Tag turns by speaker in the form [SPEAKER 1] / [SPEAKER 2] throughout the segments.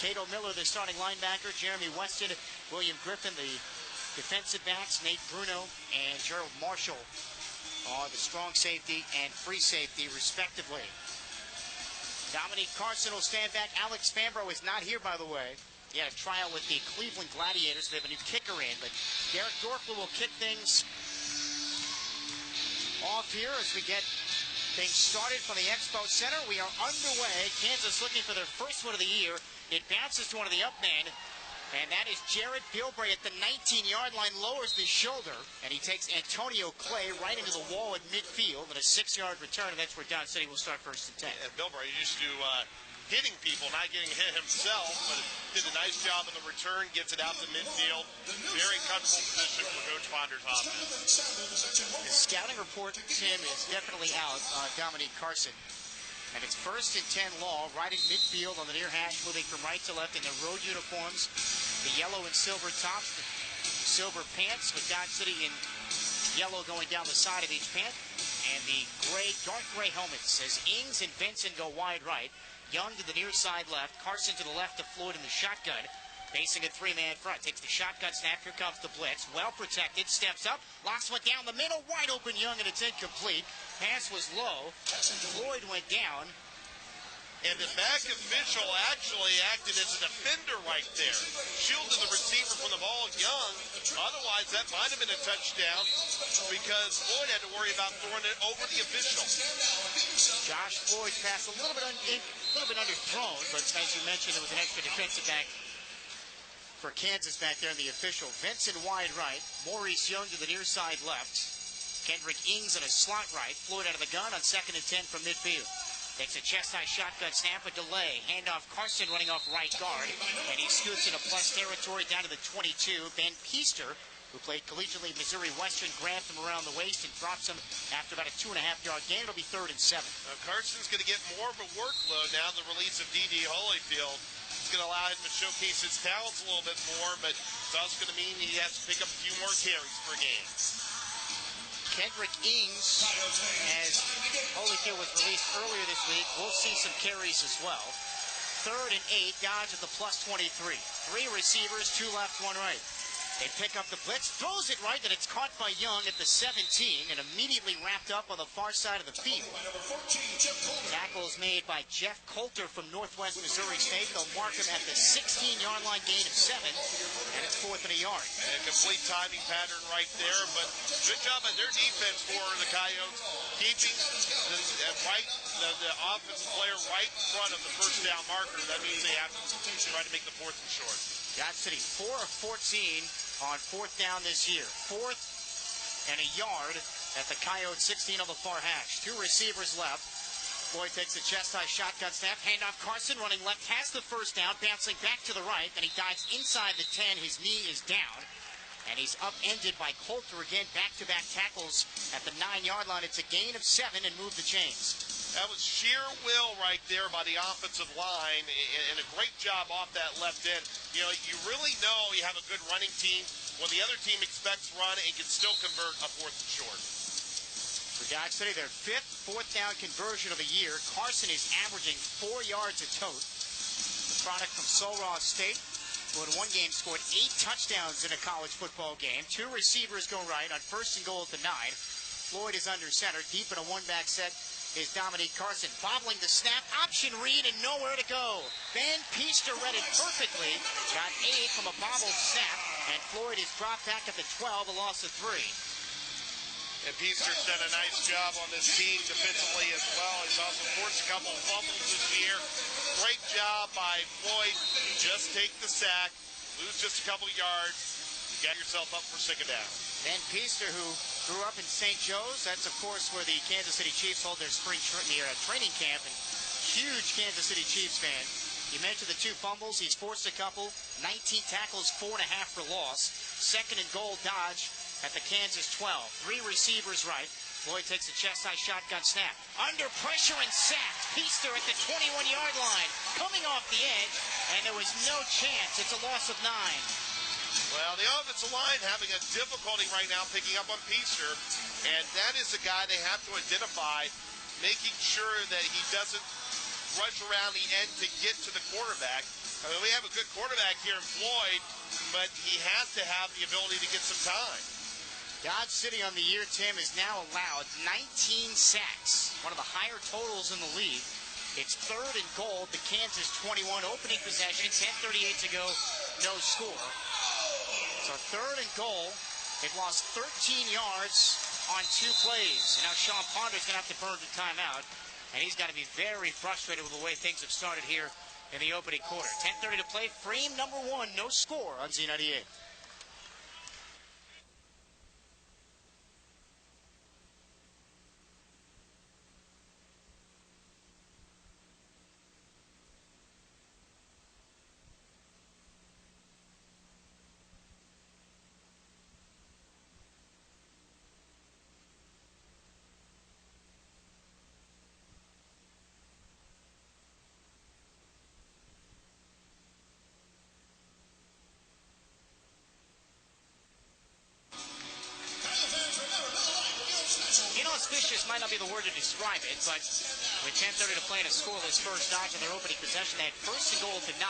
[SPEAKER 1] Cato Miller, the starting linebacker. Jeremy Weston, William Griffin, the defensive backs. Nate Bruno and Gerald Marshall are the strong safety and free safety, respectively. Dominique Carson will stand back. Alex Fambro is not here, by the way. He had a tryout with the Cleveland Gladiators. They have a new kicker in, but Derek Dorfler will kick things off here as we get things started from the Expo Center. We are underway. Kansas looking for their first one of the year. It bounces to one of the up men, and that is Jared Bilbray at the 19-yard line, lowers the shoulder, and he takes Antonio Clay right into the wall at midfield and a 6-yard return, and that's where Don City will start first and 10.
[SPEAKER 2] And Bilbray used to hitting people, not getting hit himself, but did a nice job on the return, gets it out to midfield. Very comfortable position for Coach Ponder's offense.
[SPEAKER 1] His scouting report, Tim, is definitely out on Dominique Carson. And it's first and 10 Law, right in midfield on the near hash, moving from right to left in their road uniforms. The yellow and silver tops, the silver pants with Dodge City in yellow going down the side of each pant. And the gray, dark gray helmets as Ings and Benson go wide right. Young to the near side left. Carson to the left of Floyd in the shotgun. Facing a 3-man front. Takes the shotgun snap. Here comes the blitz. Well protected. Steps up. Locks one down the middle. Wide open Young, and it's incomplete. Pass was low. Floyd went down.
[SPEAKER 2] And the back official actually acted as a defender right there. Shielded the receiver from the ball, Young. Otherwise, that might have been a touchdown because Floyd had to worry about throwing it over the official.
[SPEAKER 1] Josh Floyd's pass a little bit underthrown, but as you mentioned, it was an extra defensive back for Kansas back there in the official. Vincent wide right. Maurice Young to the near side left. Kendrick Ings in a slot right. Floyd out of the gun on 2nd and 10 from midfield. Takes a chest-high shotgun snap, a delay. Handoff Carson running off right guard. And he scoots into plus territory down to the 22. Ben Peaster, who played collegiately Missouri Western, grabs him around the waist and drops him after about a 2.5-yard gain. It'll be 3rd and 7.
[SPEAKER 2] Carson's going to get more of a workload now, the release of D.D. Holyfield. It's going to allow him to showcase his talents a little bit more, but it's also going to mean he has to pick up a few more carries per game.
[SPEAKER 1] Kendrick Ings, as Holyfield was released earlier this week, will see some carries as well. 3rd and 8, Dodge at the plus 23. 3 receivers, 2 left, 1 right. They pick up the blitz, throws it right, and it's caught by Young at the 17 and immediately wrapped up on the far side of the field. Tackle is made by Jeff Coulter from Northwest Missouri State. They'll mark him at the 16-yard line, gain of 7, and it's 4th and a yard.
[SPEAKER 2] And a complete timing pattern right there, but good job on their defense for the Coyotes, keeping the offensive player right in front of the first down marker. That means they have to try to make the 4th and short.
[SPEAKER 1] Dodge City 4 of 14 on 4th down this year. 4th and a yard at the Coyote 16 on the far hash. 2 receivers left. Floyd takes a chest-high shotgun snap. Handoff Carson running left, has the first down, bouncing back to the right. Then he dives inside the 10. His knee is down. And he's upended by Coulter again. Back-to-back tackles at the 9-yard line. It's a gain of 7 and move the chains.
[SPEAKER 2] That was sheer will right there by the offensive line, and a great job off that left end. You know, you really know you have a good running team when the other team expects run and can still convert a 4th and short.
[SPEAKER 1] For Dodge City, their 5th 4th down conversion of the year. Carson is averaging 4 yards a tote. The product from Sul Ross State, who in one game scored 8 touchdowns in a college football game. 2 receivers go right on 1st and goal at the 9. Floyd is under center, deep in a one-back set. Is Dominique Carson bobbling the snap, option read, and nowhere to go. Ben Peaster read it perfectly, got 8 from a bobbled snap, and Floyd is dropped back at the 12, a loss of 3.
[SPEAKER 2] And Peaster's done a nice job on this team defensively as well. He's also forced a couple of fumbles this year. Great job by Floyd. Just take the sack, lose just a couple yards, get yourself up for 2nd down.
[SPEAKER 1] Ben Peaster, who grew up in St. Joe's, that's, of course, where the Kansas City Chiefs hold their spring training camp, and huge Kansas City Chiefs fan. You mentioned the 2 fumbles. He's forced a couple, 19 tackles, 4.5 for loss. 2nd and goal, Dodge at the Kansas 12. 3 receivers right. Floyd takes a chest-high shotgun snap. Under pressure and sacked. Peaster at the 21-yard line, coming off the edge, and there was no chance. It's a loss of 9.
[SPEAKER 2] Well, the offensive line having a difficulty right now picking up on Peaster, and that is the guy they have to identify, making sure that he doesn't rush around the end to get to the quarterback. I mean, we have a good quarterback here in Floyd, but he has to have the ability to get some time.
[SPEAKER 1] Dodge City on the year, Tim, is now allowed 19 sacks, one of the higher totals in the league. It's 3rd and goal, the Kansas 21, opening possession, 10:38 to go, no score. So 3rd and goal, they've lost 13 yards on 2 plays. And now Sean Ponder's going to have to burn the timeout, and he's got to be very frustrated with the way things have started here in the opening quarter. 10:30 to play, frame number 1, no score on Z98. Inauspicious might not be the word to describe it, but with 10:30 to play in a scoreless first Dodge in their opening possession, they had 1st and goal at the 9.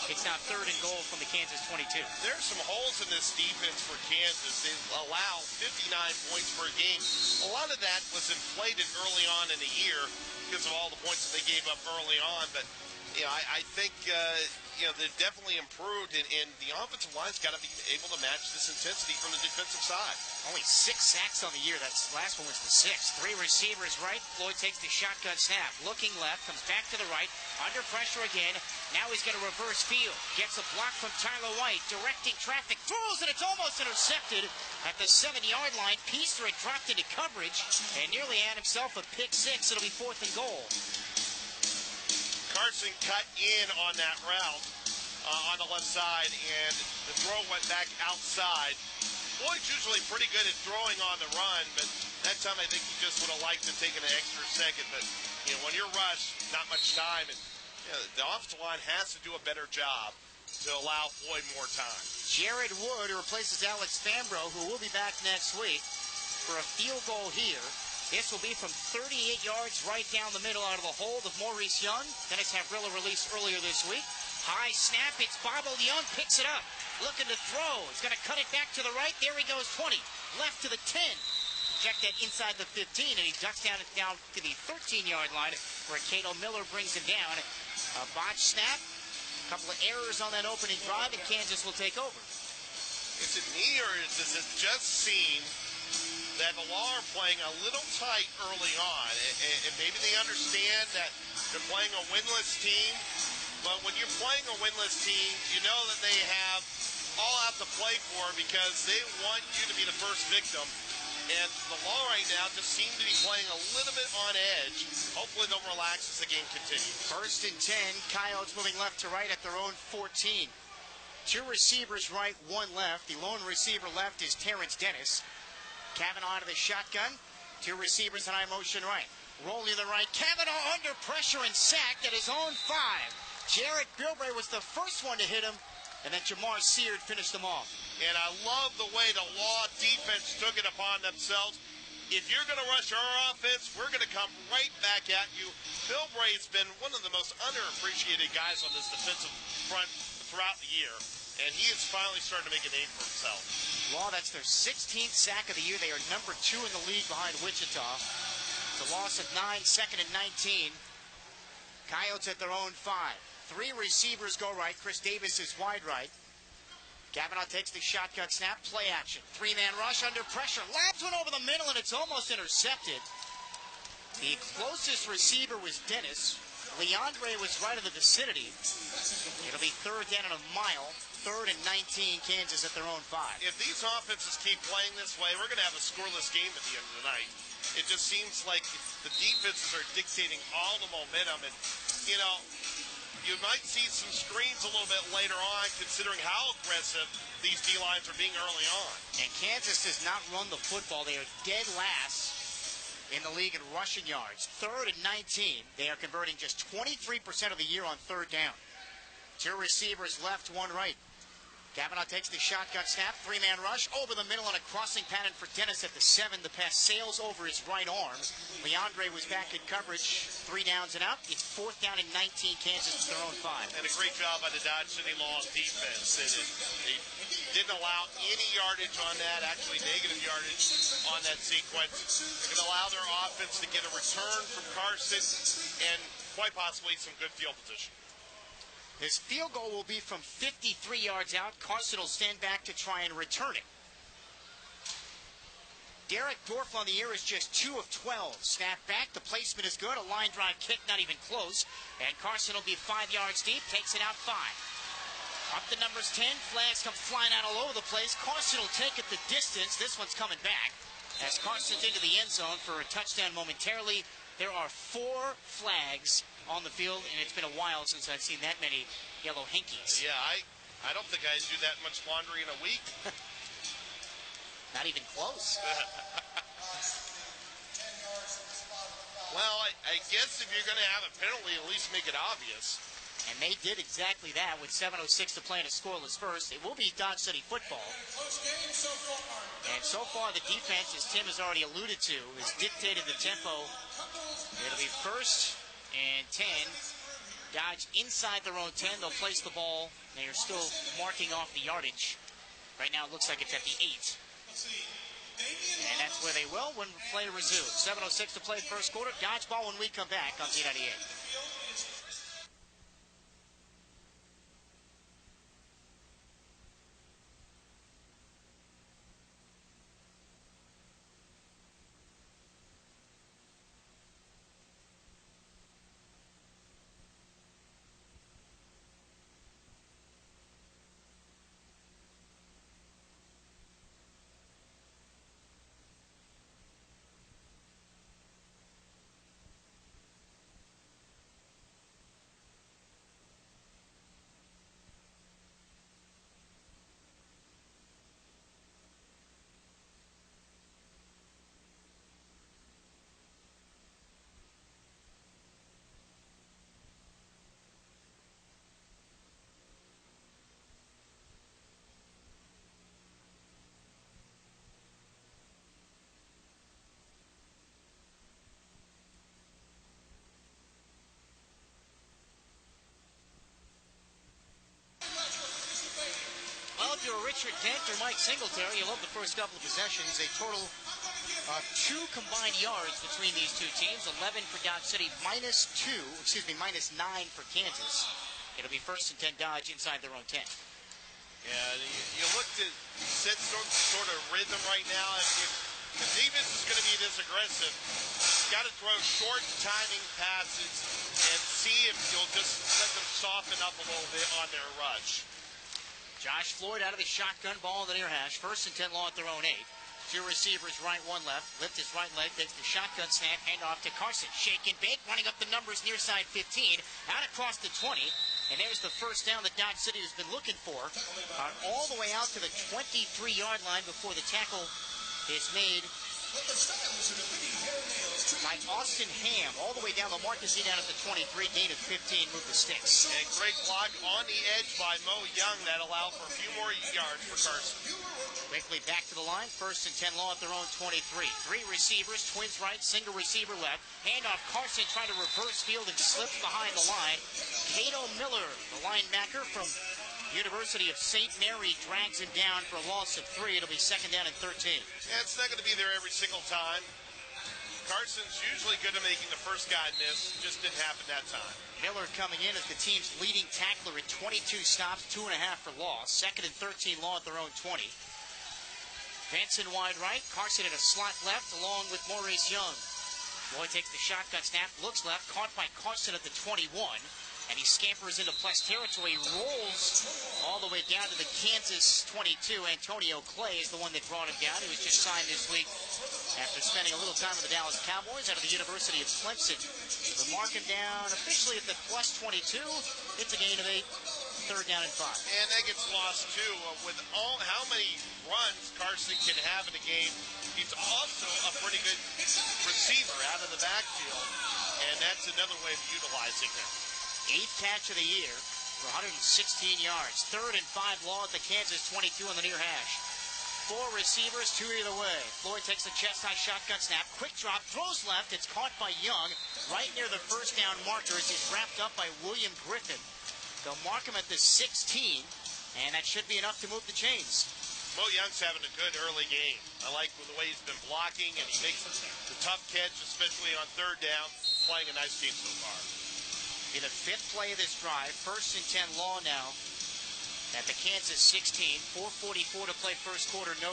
[SPEAKER 1] It's now 3rd and goal from the Kansas 22.
[SPEAKER 2] There's some holes in this defense for Kansas. They allow 59 points per game. A lot of that was inflated early on in the year because of all the points that they gave up early on. But I think they've definitely improved, and the offensive line's got to be able to match this intensity from the defensive side.
[SPEAKER 1] Only 6 sacks on the year. That last one was the 6th. 3 receivers right. Floyd takes the shotgun snap. Looking left, comes back to the right. Under pressure again. Now he's going to reverse field. Gets a block from Tyler White. Directing traffic. Throws, and it's almost intercepted at the 7-yard line. Peaster had dropped into coverage and nearly had himself a pick 6. It'll be 4th and goal.
[SPEAKER 2] Carson cut in on that route on the left side, and the throw went back outside. Floyd's usually pretty good at throwing on the run, but that time I think he just would have liked to take an extra second. But when you're rushed, not much time, and the offensive line has to do a better job to allow Floyd more time.
[SPEAKER 1] Jared Wood, who replaces Alex Fambro, who will be back next week for a field goal here. This will be from 38 yards right down the middle out of the hold of Maurice Young. Dennis Havrilla released earlier this week. High snap, it's Bobo Young, picks it up. Looking to throw, he's going to cut it back to the right. There he goes, 20, left to the 10. Check that inside the 15, and he ducks down to the 13-yard line where Cato Miller brings him down. A botch snap, a couple of errors on that opening drive, and Kansas will take over.
[SPEAKER 2] Is it me, or does it just seem that the Law are playing a little tight early on? And maybe they understand that they're playing a winless team. But when you're playing a winless team, you know that they have all out to play for because they want you to be the first victim. And the Law right now just seem to be playing a little bit on edge. Hopefully they'll relax as the game continues.
[SPEAKER 1] 1st and 10, Coyotes moving left to right at their own 14. 2 receivers right, 1 left. The lone receiver left is Terrence Dennis. Kavanaugh to the shotgun. 2 receivers in high motion right. Rolling to the right. Kavanaugh under pressure and sacked at his own 5. Jared Bilbray was the first one to hit him, and then Jamar Seard finished them off.
[SPEAKER 2] And I love the way the Law defense took it upon themselves. If you're going to rush our offense, we're going to come right back at you. Bilbray's been one of the most underappreciated guys on this defensive front throughout the year, and he is finally starting to make a name for himself.
[SPEAKER 1] Law, that's their 16th sack of the year. They are number 2 in the league behind Wichita. It's a loss of 9, 2nd and 19. Coyotes at their own 5. 3 receivers go right. Chris Davis is wide right. Kavanaugh takes the shotgun snap. Play action. 3-man rush under pressure. Labs one over the middle, and it's almost intercepted. The closest receiver was Dennis. Leandre was right in the vicinity. It'll be 3rd down and a mile. 3rd and 19, Kansas at their own 5.
[SPEAKER 2] If these offenses keep playing this way, we're going to have a scoreless game at the end of the night. It just seems like the defenses are dictating all the momentum. And, you might see some screens a little bit later on, considering how aggressive these D-lines are being early on.
[SPEAKER 1] And Kansas does not run the football. They are dead last in the league in rushing yards. 3rd and 19. They are converting just 23% of the year on 3rd down. 2 receivers left, 1 right. Kavanaugh takes the shotgun snap, three-man rush, over the middle on a crossing pattern for Dennis at the 7. The pass sails over his right arm. Leandre was back in coverage, 3 downs and out. It's 4th down and 19, Kansas to their own 5.
[SPEAKER 2] And a great job by the Dodge City Law defense. They didn't allow any yardage on that, actually negative yardage on that sequence. They're going to allow their offense to get a return from Carson and quite possibly some good field position.
[SPEAKER 1] His field goal will be from 53 yards out. Carson will stand back to try and return it. Derek Dorf on the year is just 2 of 12. Snap back, the placement is good. A line drive kick, not even close. And Carson will be 5 yards deep, takes it out 5. Up the numbers 10, flags come flying out all over the place. Carson will take it the distance. This one's coming back as Carson's into the end zone for a touchdown momentarily. There are 4 flags on the field, and it's been a while since I've seen that many yellow hankies.
[SPEAKER 2] Yeah, I don't think I do that much laundry in a week.
[SPEAKER 1] Not even close.
[SPEAKER 2] Well, I guess if you're going to have a penalty, at least make it obvious.
[SPEAKER 1] And they did exactly that with 7:06 to play in a scoreless first. It will be Dodge City football. And so far, the defense, as Tim has already alluded to, has dictated the tempo. It'll be 1st and 10. Dodge inside their own 10. They'll place the ball. They are still marking off the yardage. Right now, it looks like it's at the 8. And that's where they will when play resumes. 7:06 to play first quarter. Dodge ball when we come back on Z98. If you're Richard Dent or Mike Singletary, you love the first couple of possessions. A total of 2 combined yards between these two teams. 11 for Dodge City, -9 for Kansas. It'll be 1st and 10 Dodge inside their own 10.
[SPEAKER 2] Yeah, you look to set sort of rhythm right now. If the defense is going to be this aggressive, you've got to throw short timing passes and see if you'll just let them soften up a little bit on their rush.
[SPEAKER 1] Josh Floyd out of the shotgun, ball in the near hash. 1st and 10 Law at their own 8. 2 receivers, right, 1 left. Lift his right leg, takes the shotgun snap, hand off to Carson. Shake and bake, running up the numbers near side 15, out across the 20. And there's the first down that Dodge City has been looking for. All the way out to the 23-yard line before the tackle is made by Austin Ham, all the way down the Marcus down at the 23, gain of 15, move the sticks.
[SPEAKER 2] And great block on the edge by Mo Young that allowed for a few more yards for Carson.
[SPEAKER 1] Quickly back to the line, 1st and 10 Law at their own 23. 3 receivers, twins right, single receiver left. Handoff, Carson trying to reverse field and slips behind the line. Cato Miller, the linebacker from University of St. Mary, drags him down for a loss of 3. It'll be 2nd down and 13.
[SPEAKER 2] Yeah, it's not going to be there every single time. Carson's usually good at making the first guy miss. Just didn't happen that time.
[SPEAKER 1] Miller coming in as the team's leading tackler at 22 stops, 2.5 for loss. 2nd and 13 Law at their own 20. Benson wide right, Carson at a slot left along with Maurice Young. Boyd takes the shotgun snap, looks left, caught by Carson at the 21. And he scampers into plus territory, rolls all the way down to the Kansas 22. Antonio Clay is the one that brought him down. He was just signed this week after spending a little time with the Dallas Cowboys out of the University of Clemson. They'll mark him down officially at the plus 22. It's a gain of 8. 3rd down and 5.
[SPEAKER 2] And that gets lost too. With how many runs Carson can have in a game, he's also a pretty good receiver out of the backfield. And that's another way of utilizing him.
[SPEAKER 1] 8th catch of the year. for 116 yards. 3rd and 5 Law at the Kansas 22 on the near hash. 4 receivers, 2 either way. Floyd takes the chest-high shotgun snap. Quick drop, throws left. It's caught by Young right near the first down marker as he's wrapped up by William Griffin. They'll mark him at the 16, and that should be enough to move the chains.
[SPEAKER 2] Mo Young's having a good early game. I like the way he's been blocking, and he makes the tough catch, especially on 3rd down. Playing a nice game so far.
[SPEAKER 1] Be the 5th play of this drive. 1st and 10 Law now at the Kansas 16. 4:44 to play first quarter. No